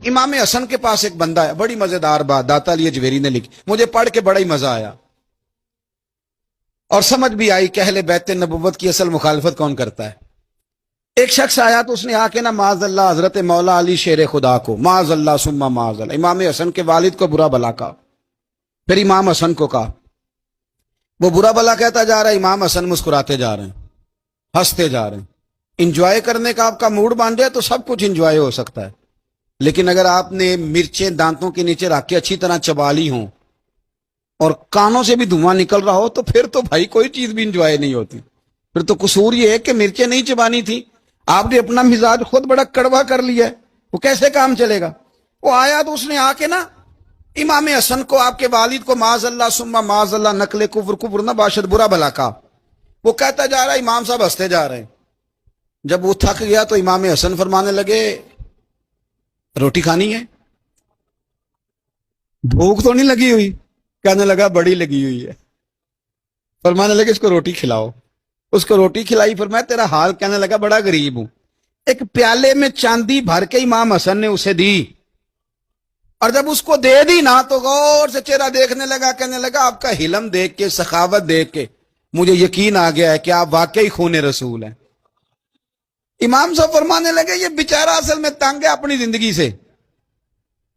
امام حسن کے پاس ایک بندہ ہے، بڑی مزیدار بات داتا علی اجویری نے لکھی، مجھے پڑھ کے بڑا ہی مزہ آیا اور سمجھ بھی آئی کہ اہل بیت نبوت کی اصل مخالفت کون کرتا ہے۔ ایک شخص آیا تو اس نے آ کے نا معاذ اللہ حضرت مولا علی شیر خدا کو، معاذ اللہ ثم معاذ اللہ، امام حسن کے والد کو برا بلا کہا، پھر امام حسن کو کہا، وہ برا بلا کہتا جا رہا ہے، امام حسن مسکراتے جا رہے ہیں، ہنستے جا رہے ہیں۔ انجوائے کرنے کا آپ کا موڈ بن جائے تو سب کچھ انجوائے ہو سکتا ہے، لیکن اگر آپ نے مرچیں دانتوں کے نیچے رکھ کے اچھی طرح چبا لی ہوں اور کانوں سے بھی دھواں نکل رہا ہو تو پھر تو بھائی کوئی چیز بھی انجوائے نہیں ہوتی، پھر تو قصور یہ ہے کہ مرچیں نہیں چبانی تھی، آپ نے اپنا مزاج خود بڑا کڑوا کر لیا ہے، وہ کیسے کام چلے گا؟ وہ آیا تو اس نے آ کے نا امام حسن کو، آپ کے والد کو معاذ اللہ ثم معاذ اللہ نقل کفر نہ باشد برا بھلا کہا۔ وہ کہتا جا رہا ہے، امام صاحب ہنستے جا رہے ہیں۔ جب وہ تھک گیا تو امام حسن فرمانے لگے روٹی کھانی ہے؟ بھوک تو نہیں لگی ہوئی؟ کہنے لگا بڑی لگی ہوئی ہے۔ فرمانے لگے اس کو روٹی کھلاؤ، اس کو روٹی کھلائی، فرمایا تیرا حال؟ کہنے لگا بڑا غریب ہوں۔ ایک پیالے میں چاندی بھر کے امام حسن نے اسے دی، اور جب اس کو دے دی نا تو غور سے چہرہ دیکھنے لگا، کہنے لگا آپ کا حلم دیکھ کے، سخاوت دیکھ کے مجھے یقین آ گیا ہے کہ آپ واقعی خون رسول ہیں۔ امام صاحب فرمانے لگے یہ بیچارہ اصل میں تنگ ہے اپنی زندگی سے،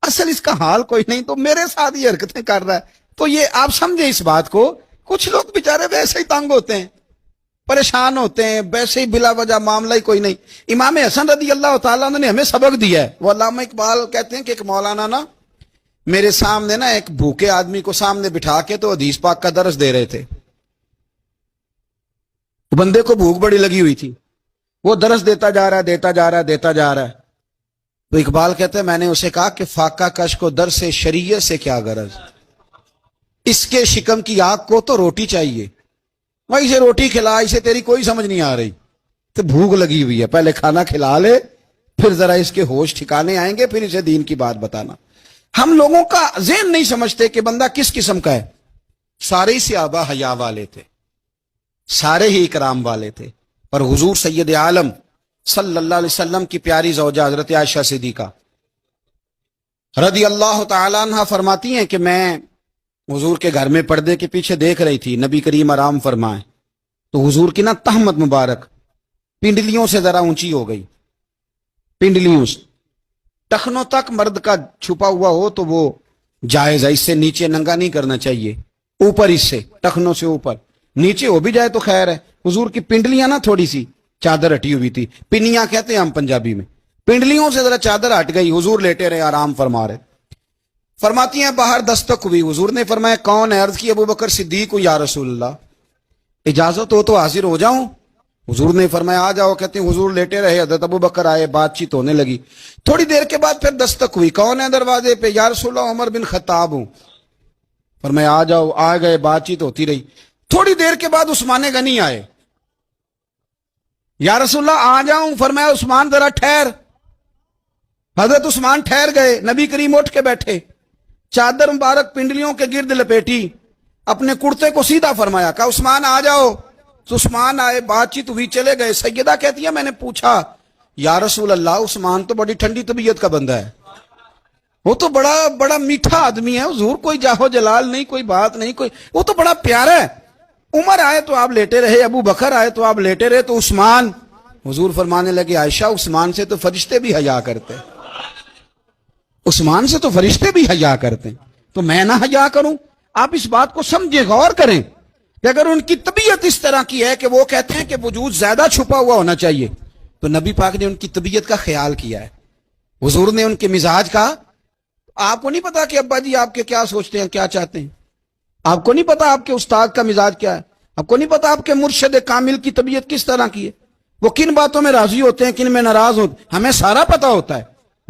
اصل اس کا حال کوئی نہیں تو میرے ساتھ یہ حرکتیں کر رہا ہے۔ تو یہ آپ سمجھیں اس بات کو، کچھ لوگ بیچارے ویسے ہی تنگ ہوتے ہیں، پریشان ہوتے ہیں، ویسے ہی بلا وجہ معاملہ ہی کوئی نہیں۔ امام حسن رضی اللہ تعالیٰ عنہ نے ہمیں سبق دیا ہے۔ وہ علامہ اقبال کہتے ہیں کہ ایک مولانا نا میرے سامنے نا ایک بھوکے آدمی کو سامنے بٹھا کے تو حدیث پاک کا درس دے رہے تھے۔ بندے کو بھوک بڑی لگی ہوئی تھی، وہ درس دیتا جا رہا ہے۔ تو اقبال کہتے ہیں میں نے اسے کہا کہ فاقہ کش کو درس شریعت سے کیا غرض، اس کے شکم کی آگ کو تو روٹی چاہیے، وہ اسے روٹی کھلا، اسے تیری کوئی سمجھ نہیں آ رہی، تو بھوک لگی ہوئی ہے، پہلے کھانا کھلا لے، پھر ذرا اس کے ہوش ٹھکانے آئیں گے، پھر اسے دین کی بات بتانا۔ ہم لوگوں کا ذہن نہیں سمجھتے کہ بندہ کس قسم کا ہے۔ سارے ہی صحابہ حیا والے تھے، سارے ہی اکرام والے تھے، پر حضور سید عالم صلی اللہ علیہ وسلم کی پیاری زوجہ حضرت عائشہ صدیقہ رضی اللہ تعالیٰ عنہ فرماتی ہیں کہ میں حضور کے گھر میں پردے کے پیچھے دیکھ رہی تھی، نبی کریم آرام فرمائے تو حضور کی نا تہمت مبارک پنڈلیوں سے ذرا اونچی ہو گئی، پنڈلیوں سے ٹخنوں تک مرد کا چھپا ہوا ہو تو وہ جائز ہے، اس سے نیچے ننگا نہیں کرنا چاہیے، اوپر اس سے ٹخنوں سے اوپر، نیچے ہو بھی جائے تو خیر ہے۔ حضور کی پنڈلیاں نا تھوڑی سی چادر ہٹی ہوئی تھی، پنیاں کہتے ہیں ہم پنجابی میں، پنڈلیوں سے ذرا چادر ہٹ گئی، حضور لیٹے رہے آرام فرما رہے۔ فرماتی ہیں باہر دستک ہوئی، حضور نے فرمایا کون ہے؟ عرض کی ابو بکر صدیق کو، یا رسول اللہ اجازت ہو تو حاضر ہو جاؤں؟ حضور نے فرمایا آ جاؤ۔ کہتے ہیں حضور لیٹے رہے، حضرت ابو بکر آئے، بات چیت ہونے لگی، تھوڑی دیر کے بعد پھر دستک ہوئی، کون ہے دروازے پہ؟ یا رسول اللہ عمر بن خطاب ہوں۔ فرمایا آ جاؤ، آ گئے، بات چیت ہوتی رہی، تھوڑی دیر کے بعد عثمان غنی آئے، یا رسول اللہ آ جاؤں؟ فرمایا عثمان ذرا ٹھہر۔ حضرت عثمان ٹھہر گئے، نبی کریم اٹھ کے بیٹھے، چادر مبارک پنڈلیوں کے گرد لپیٹی، اپنے کرتے کو سیدھا فرمایا، کہا عثمان آ جاؤ۔ تو عثمان آئے، بات چیت ہوئی، چلے گئے۔ سیدہ کہتی ہے میں نے پوچھا یا رسول اللہ عثمان تو بڑی ٹھنڈی طبیعت کا بندہ ہے، وہ تو بڑا میٹھا آدمی ہے حضور، کوئی جاہو جلال نہیں، کوئی بات نہیں، کوئی، وہ تو بڑا پیارا ہے۔ عمر آئے تو آپ لیٹے رہے، ابو بکر آئے تو آپ لیٹے رہے، تو عثمان؟ حضور فرمانے لگے عائشہ عثمان سے تو فرشتے بھی حیا کرتے، عثمان سے تو فرشتے بھی حیا کرتے، تو میں نہ حیا کروں؟ آپ اس بات کو سمجھیں، غور کریں کہ اگر ان کی طبیعت اس طرح کی ہے کہ وہ کہتے ہیں کہ وجود زیادہ چھپا ہوا ہونا چاہیے، تو نبی پاک نے ان کی طبیعت کا خیال کیا ہے، حضور نے ان کے مزاج کا۔ آپ کو نہیں پتا کہ ابا جی آپ کے کیا سوچتے ہیں، کیا چاہتے ہیں؟ آپ کو نہیں پتا آپ کے استاد کا مزاج کیا ہے؟ آپ کو نہیں پتا آپ کے مرشد کامل کی طبیعت کس طرح کی ہے؟ وہ کن باتوں میں راضی ہوتے ہیں، کن میں ناراض ہوتے ہیں؟ ہمیں سارا پتا ہوتا ہے۔